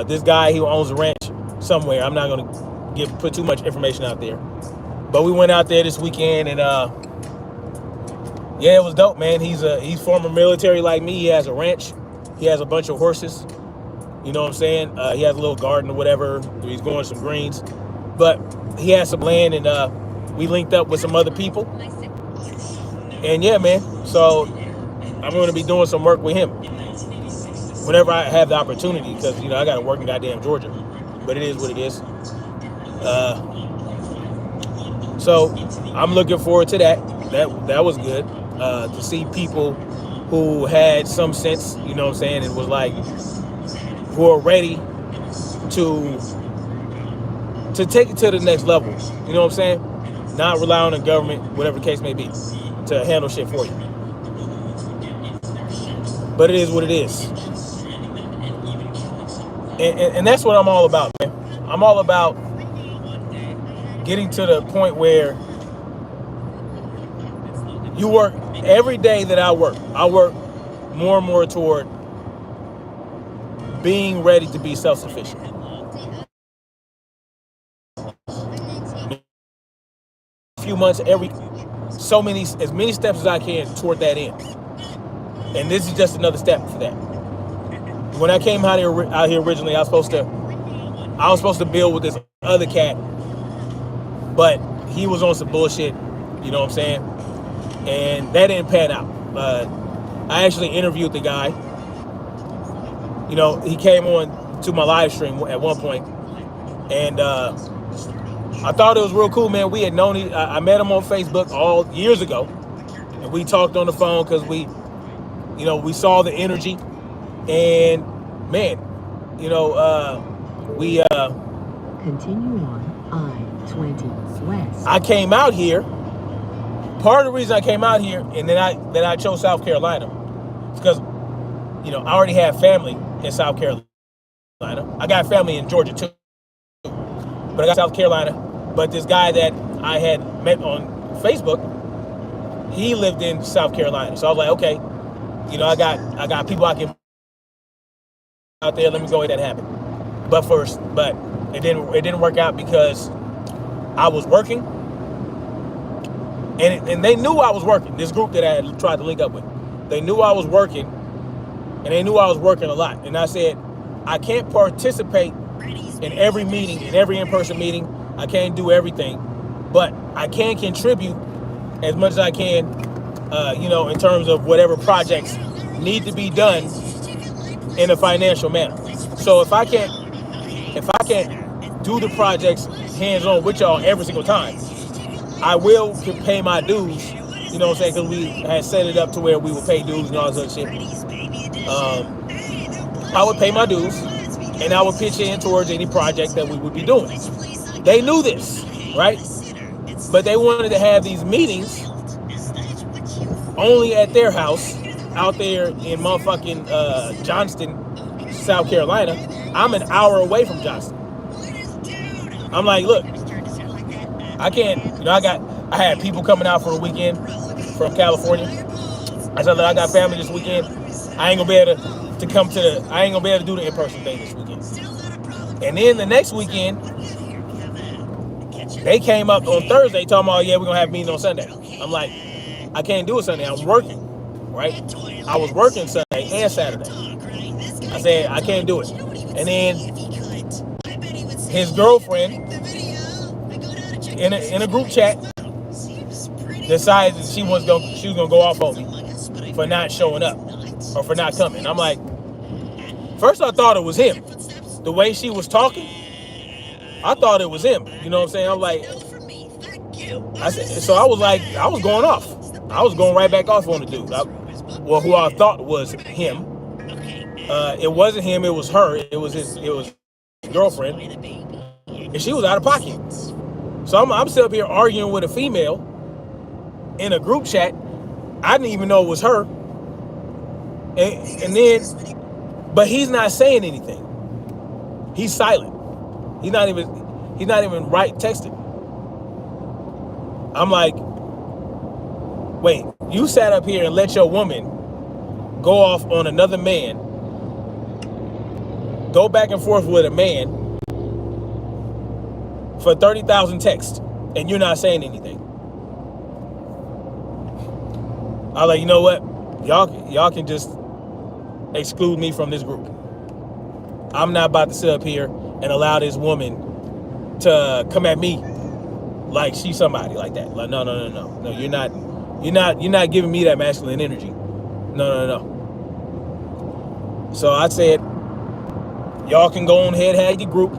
This guy who owns a ranch somewhere. I'm not going to put too much information out there. But we went out there this weekend, and yeah, it was dope, man. He's former military like me. He has a ranch. He has a bunch of horses. You know what I'm saying? He has a little garden or whatever. He's growing some greens. But he has some land, and we linked up with some other people. And yeah, man. So I'm going to be doing some work with him whenever I have the opportunity, because I got to work in goddamn Georgia. But it is what it is. So I'm looking forward to that. That was good to see people who had some sense, you know what I'm saying, and was like, who are ready to take it to the next level. You know what I'm saying? Not rely on the government, whatever the case may be. to handle shit for you. But it is what it is. And that's what I'm all about, man. I'm all about getting to the point where you work every day that I work more and more toward being ready to be self-sufficient. A few months, as many steps as I can toward that end. And this is just another step for that. When I came out here originally, I was supposed to build with this other cat, but he was on some bullshit, you know what I'm saying? And that didn't pan out. I actually interviewed the guy. You know, he came on to my live stream at one point, and I thought it was real cool, man. We had known I met him on Facebook all years ago, and we talked on the phone because we saw the energy, and man, we continue on I-20 West. I came out here. Part of the reason I came out here and then I chose South Carolina is because, I already have family in South Carolina. I got family in Georgia too, but I got South Carolina. But this guy that I had met on Facebook, he lived in South Carolina. So I was like, okay, I got people I can out there. Let me go make that happen. But it didn't work out because I was working, and they knew I was working. This group that I had tried to link up with, they knew I was working, and they knew I was working a lot. And I said, I can't participate in every meeting, in every in-person meeting. I can't do everything, but I can contribute as much as I can, in terms of whatever projects need to be done in a financial manner. So if I can't do the projects hands-on with y'all every single time, I will pay my dues, you know what I'm saying, because we had set it up to where we would pay dues and all this other shit. I would pay my dues, and I would pitch in towards any project that we would be doing. They knew this, right? But they wanted to have these meetings only at their house out there in motherfucking Johnston, South Carolina. I'm an hour away from Johnston. I'm like, look, I can't, I had people coming out for a weekend from California. I said, look, I got family this weekend. I ain't gonna be able to do the in-person thing this weekend. And then the next weekend, they came up on Thursday talking about, yeah, we're gonna have a meeting on Sunday. I'm like, I can't do it Sunday. I'm working, right? I was working Sunday and Saturday. I said, I can't do it. And then his girlfriend in a group chat decided that she was gonna go off on me for not showing up or for not coming. I'm like, first I thought it was him. The way she was talking, I thought it was him. You know what I'm saying? I'm like, so I was like, I was going off. I was going right back off on the dude. Who I thought was him. It wasn't him. It was her. It was his girlfriend, and she was out of pocket. So I'm still up here arguing with a female in a group chat. I didn't even know it was her. And then, but he's not saying anything. He's silent. He's not even texting. I'm like, wait, you sat up here and let your woman go off on another man, go back and forth with a man for 30,000 texts, and you're not saying anything. I was like, you know what? Y'all can just exclude me from this group. I'm not about to sit up here and allow this woman to come at me like she's somebody like that. Like, no. You're not giving me that masculine energy. No. So I said, y'all can go on ahead, have the group.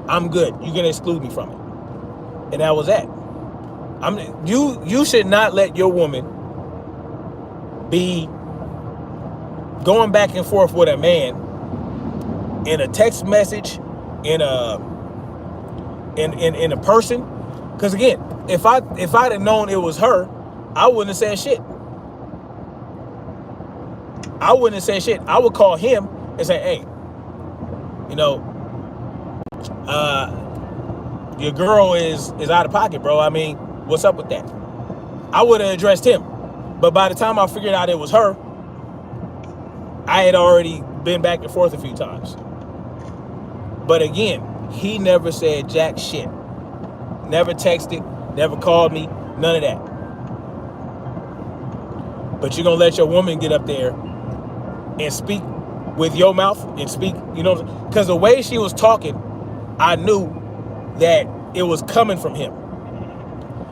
I'm good. You can exclude me from it. And that was that. You should not let your woman be going back and forth with a man in a text message, in a person. Because again, if I'd have known it was her, I wouldn't have said shit. I wouldn't have said shit. I would call him and say, hey, you know, your girl is out of pocket, bro. I mean, what's up with that? I would have addressed him. But by the time I figured out it was her, I had already been back and forth a few times. But again, he never said jack shit. Never texted, never called me, none of that. But you're going to let your woman get up there and speak with your mouth and speak, you know, because the way she was talking, I knew that it was coming from him.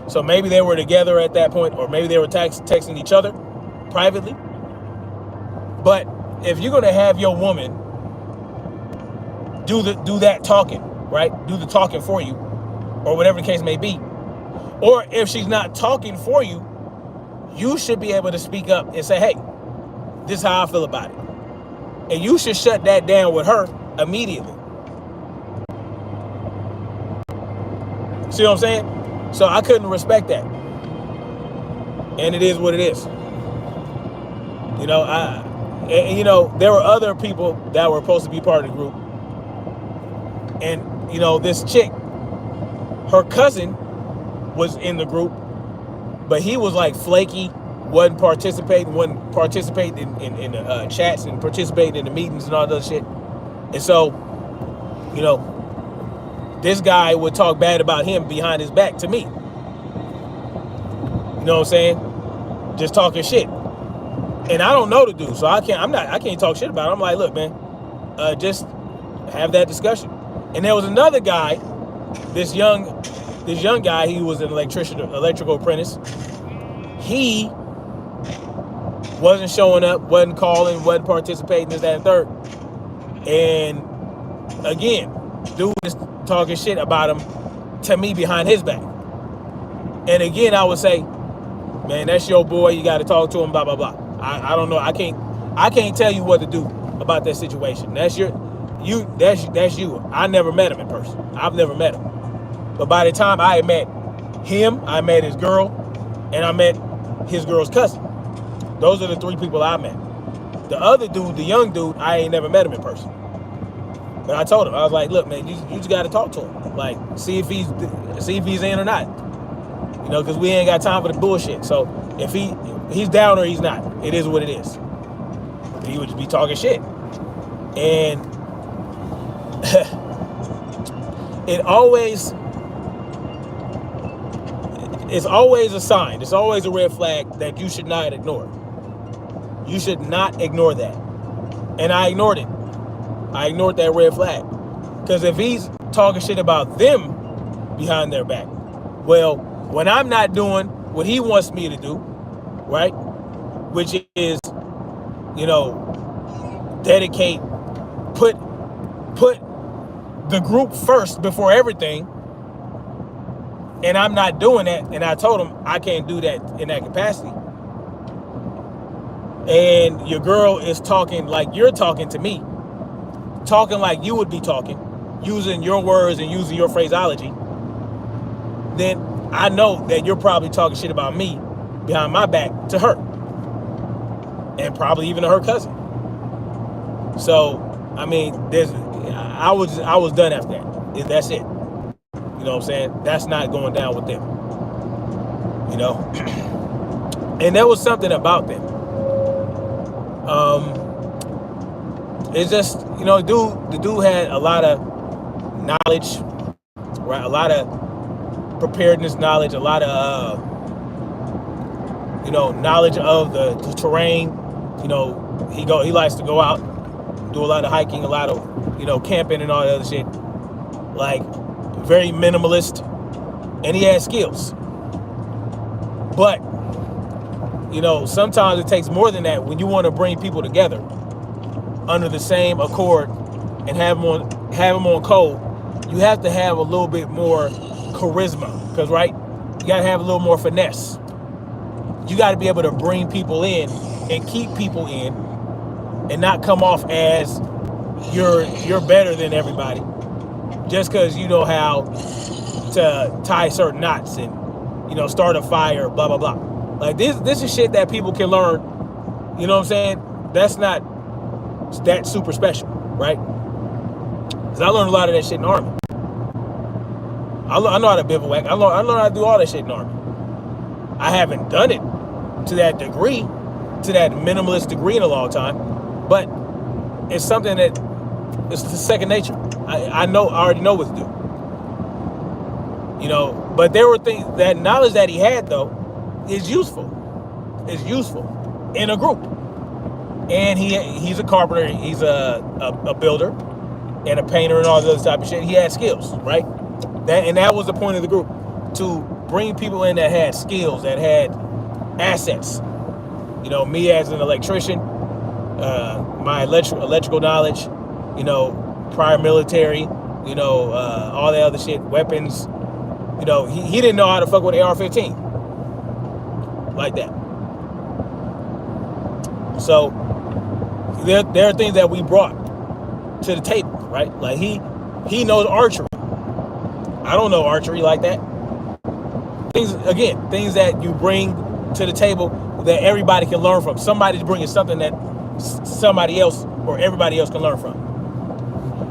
So maybe they were together at that point, or maybe they were texting each other privately. But if you're going to have your woman do that talking, right? Do the talking for you, or whatever the case may be. Or if she's not talking for you, you should be able to speak up and say, hey, this is how I feel about it. And you should shut that down with her immediately. See what I'm saying? So I couldn't respect that. And it is what it is. You know, there were other people that were supposed to be part of the group. And, you know, this chick, her cousin was in the group, but he was like flaky, wasn't participating in the chats and participating in the meetings and all that shit. And so, you know, this guy would talk bad about him behind his back to me. You know what I'm saying? Just talking shit. And I don't know the dude, so I can't talk shit about him. I'm like, look, man, just have that discussion. And there was another guy, this young guy, he was an electrical apprentice. He wasn't showing up, wasn't calling, wasn't participating, this, that, and third. And again, dude is talking shit about him to me behind his back. And again, I would say, man, that's your boy, you got to talk to him, blah, blah, blah. I don't know, I can't tell you what to do about that situation. That's you. I never met him in person. I've never met him. But by the time I had met him, I met his girl, and I met his girl's cousin. Those are the three people I met. The other dude, the young dude, I ain't never met him in person. But I told him, I was like, look, man, you just got to talk to him. Like, see if he's in or not. You know, because we ain't got time for the bullshit. So if he's down or he's not, it is what it is. But he would just be talking shit. And it's always a sign. It's always a red flag that you should not ignore. You should not ignore that. And I ignored it. I ignored that red flag. Because if he's talking shit about them behind their back, well, when I'm not doing what he wants me to do, right? Which is, you know, dedicate, put the group first before everything, and I'm not doing that, and I told him I can't do that in that capacity. And your girl is talking like you're talking to me, talking like you would be talking, using your words and using your phraseology, then I know that you're probably talking shit about me behind my back to her, and probably even to her cousin. So, I mean, I was done after that. That's it. You know what I'm saying? That's not going down with them. You know? And there was something about them. It's just, you know, the dude had a lot of knowledge, right? A lot of preparedness knowledge, a lot of, you know, knowledge of the terrain. You know, he likes to go out, do a lot of hiking, a lot of, you know, camping and all that other shit. Like, very minimalist, and he has skills. But, you know, sometimes it takes more than that when you want to bring people together under the same accord and have them on code. You have to have a little bit more charisma, because, right, you got to have a little more finesse. You got to be able to bring people in and keep people in and not come off as you're better than everybody just because you know how to tie certain knots and, you know, start a fire, blah, blah, blah. Like this is shit that people can learn. You know what I'm saying? That's not that super special, right? Because I learned a lot of that shit in the Army. I know how to bivouac. I learned how to do all that shit in the Army. I haven't done it to that degree, to that minimalist degree in a long time, but it's something that it's the second nature. I already know what to do. You know, but there were things, that knowledge that he had though is useful. Is useful in a group. And he's a carpenter, he's a builder and a painter and all this other type of shit. He had skills, right? That was the point of the group, to bring people in that had skills, that had assets. You know, me as an electrician, my electrical knowledge, you know, prior military, you know, all that other shit, weapons. You know, he didn't know how to fuck with AR-15 like that. So there are things that we brought to the table, right? Like he knows archery. I don't know archery like that. Things that you bring to the table that everybody can learn from. Somebody's bringing something that somebody else or everybody else can learn from.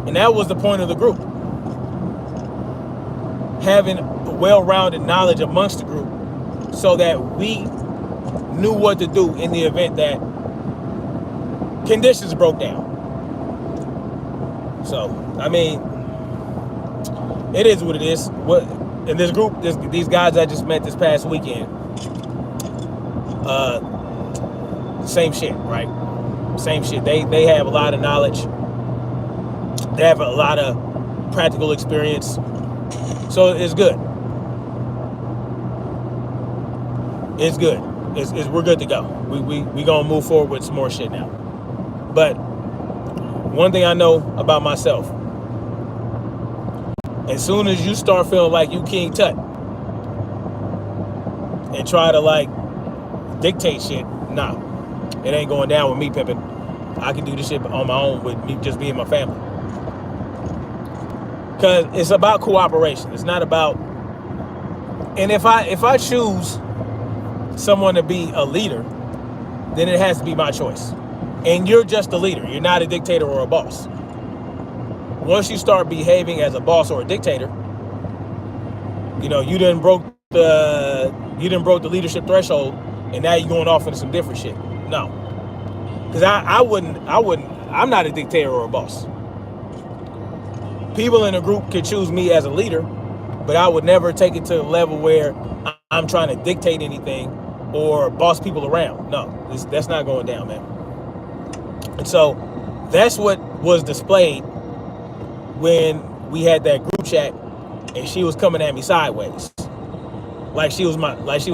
And that was the point of the group. Having well-rounded knowledge amongst the group so that we knew what to do in the event that conditions broke down. So, I mean, it is what it is. What in this group, these guys I just met this past weekend, same shit, right? Same shit. They have a lot of knowledge. They have a lot of practical experience. So it's good. It's good. We're good to go. We gonna move forward with some more shit now. But one thing I know about myself, as soon as you start feeling like you King Tut and try to like dictate shit, nah, it ain't going down with me, pimpin'. I can do this shit on my own with me just being my family. Cause it's about cooperation. It's not about, and if I choose someone to be a leader, then it has to be my choice. And you're just a leader. You're not a dictator or a boss. Once you start behaving as a boss or a dictator, you know, you done broke the leadership threshold, and now you're going off into some different shit. No. Because I'm not a dictator or a boss. People in a group could choose me as a leader, but I would never take it to the level where I'm trying to dictate anything or boss people around. No, that's not going down, man. And so that's what was displayed when we had that group chat and she was coming at me sideways. Like she was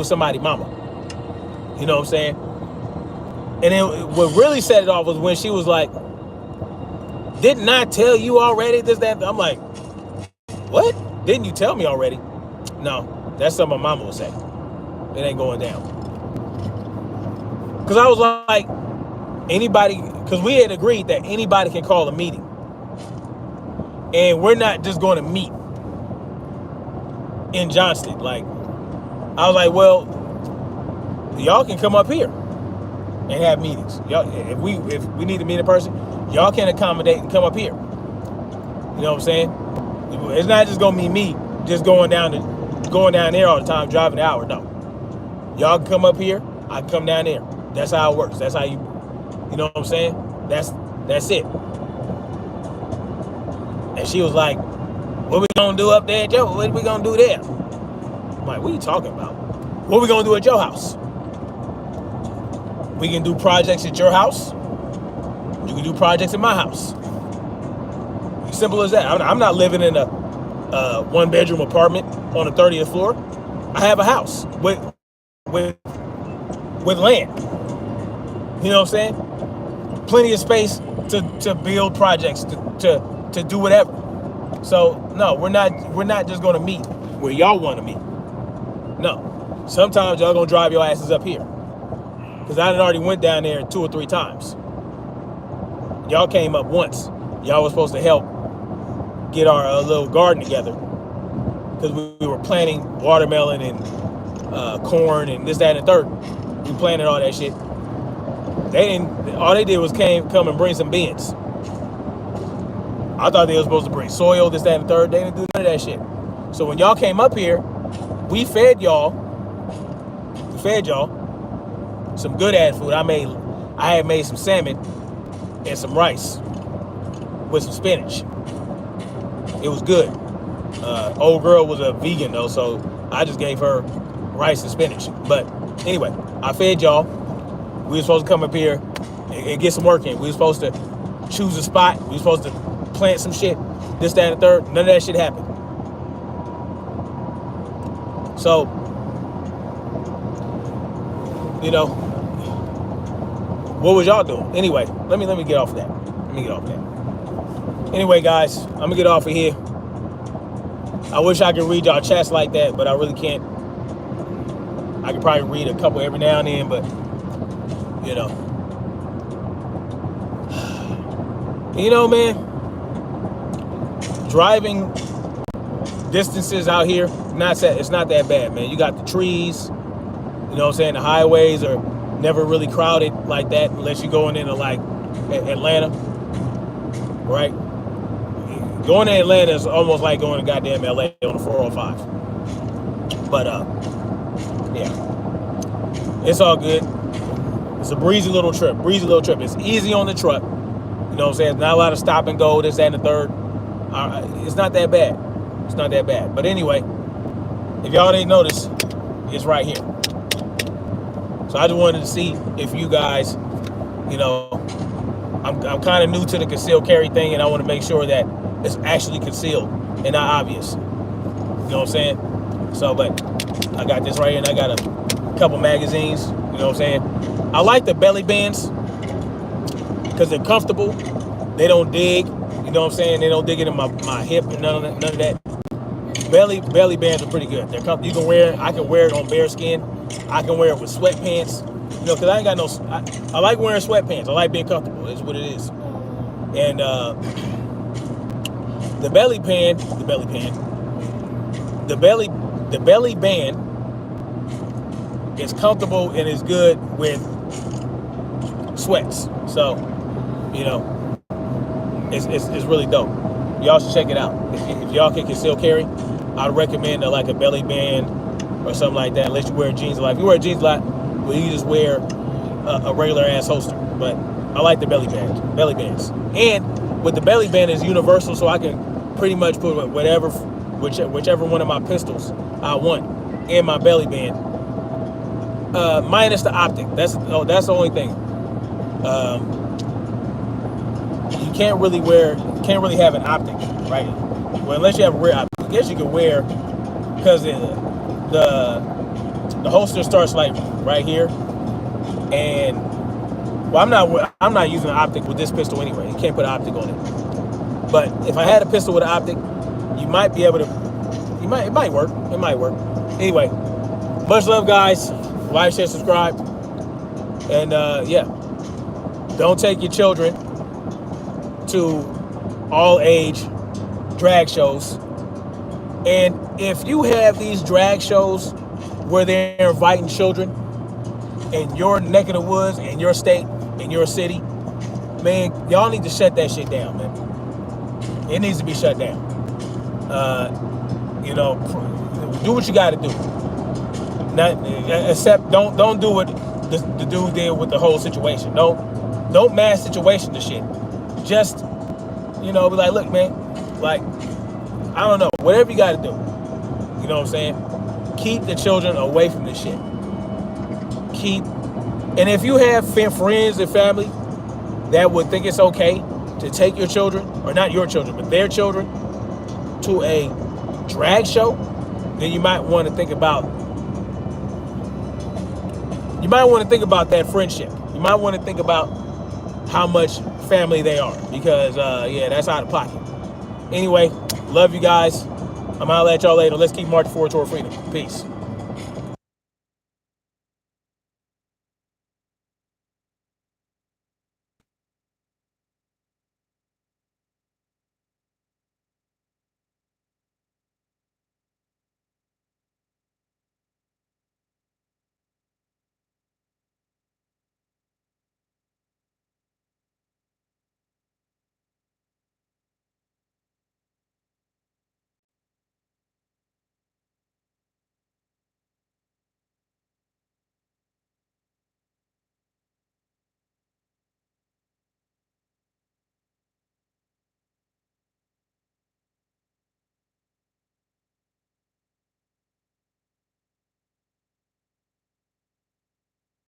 somebody's mama. You know what I'm saying? And then what really set it off was when she was like, didn't I tell you already this, that? I'm like, what? Didn't you tell me already? No, that's something my mama would say. It ain't going down. Because I was like, anybody, because we had agreed that anybody can call a meeting. And we're not just going to meet in Johnston. Like, I was like, well, y'all can come up here and have meetings. Y'all, if we need to meet in person, y'all can accommodate and come up here. You know what I'm saying? It's not just gonna be me just going down there all the time, driving an hour. No, y'all can come up here. I can come down there. That's how it works. That's how you know what I'm saying? That's it. And she was like, "What we gonna do up there, Joe? What we gonna do there?" I'm like, "What are you talking about? What we gonna do at your house? We can do projects at your house. You can do projects at my house. Simple as that. I'm not living in a one-bedroom apartment on the 30th floor. I have a house with land. You know what I'm saying? Plenty of space to build projects, to do whatever. So no, we're not just gonna meet where y'all want to meet. No. Sometimes y'all gonna drive your asses up here. Because I already went down there 2 or 3 times. Y'all came up once. Y'all was supposed to help get our little garden together. Because we were planting watermelon and corn and this, that, and the third. We planted all that shit. They didn't. All they did was come and bring some beans. I thought they were supposed to bring soil, this, that, and the third. They didn't do none of that shit. So when y'all came up here, we fed y'all. We fed y'all some good ass food. I had made some salmon and some rice with some spinach. It was good. Old girl was a vegan though, so I just gave her rice and spinach. But anyway, I fed y'all. We were supposed to come up here and get some work in. We were supposed to choose a spot. We were supposed to plant some shit. This, that, and the third. None of that shit happened. So, you know, what was y'all doing? Anyway, let me get off of that. Anyway, guys, I'm gonna get off of here. I wish I could read y'all chats like that, but I really can't. I could probably read a couple every now and then, but you know, man, driving distances out here, it's not that bad, man. You got the trees, you know what I'm saying? The highways are never really crowded like that unless you're going into like Atlanta, right? Going to Atlanta is almost like going to goddamn LA on the 405. But yeah, it's all good. It's a breezy little trip. It's easy on the truck. You know what I'm saying? Not a lot of stop and go, this, that, and the third. It's not that bad. But anyway, if y'all didn't notice, it's right here. So I just wanted to see if you guys, you know, I'm kind of new to the concealed carry thing, and I want to make sure that it's actually concealed and not obvious. You know what I'm saying? So, but I got this right here, and I got a couple magazines. You know what I'm saying? I like the belly bands because they're comfortable. They don't dig. You know what I'm saying? They don't dig into my hip and none of that. Belly bands are pretty good. They're comfortable. You can wear. I can wear it on bare skin. I can wear it with sweatpants. You know, because I ain't got no. I like wearing sweatpants. I like being comfortable. That's what it is. And the belly band is comfortable and is good with sweats. So, you know, it's really dope. Y'all should check it out. If y'all can conceal carry, I'd recommend like a belly band or something like that. Unless you wear jeans a lot. If you wear jeans a lot, well, you just wear a regular ass holster. But I like the belly bands. And with the belly band is universal, so I can pretty much put whichever one of my pistols I want in my belly band. Minus the optic. That's the only thing. You can't really have an optic, right? Well, unless you have a rear optic. I guess you can wear, because the holster starts like right here, and well, I'm not using an optic with this pistol anyway. You can't put an optic on it. But if I had a pistol with an optic, you might be able to. It might work. Anyway, much love, guys. Like, share, subscribe, and yeah, don't take your children to all age drag shows. And if you have these drag shows where they're inviting children in your neck of the woods, in your state, in your city, man, y'all need to shut that shit down, man. It needs to be shut down. You know, do what you got to do. Not except don't do what the dude did with the whole situation. Don't mass situation the shit. Just, you know, be like, look, man, like, I don't know, whatever you got to do. You know what I'm saying? Keep the children away from this shit. And if you have friends and family that would think it's okay to take your children, or not your children, but their children, to a drag show, then you might want to think about that friendship. You might want to think about how much family they are, because yeah, that's out of pocket. Anyway, love you guys. I'm gonna let y'all later. Let's keep marching forward toward freedom. Peace.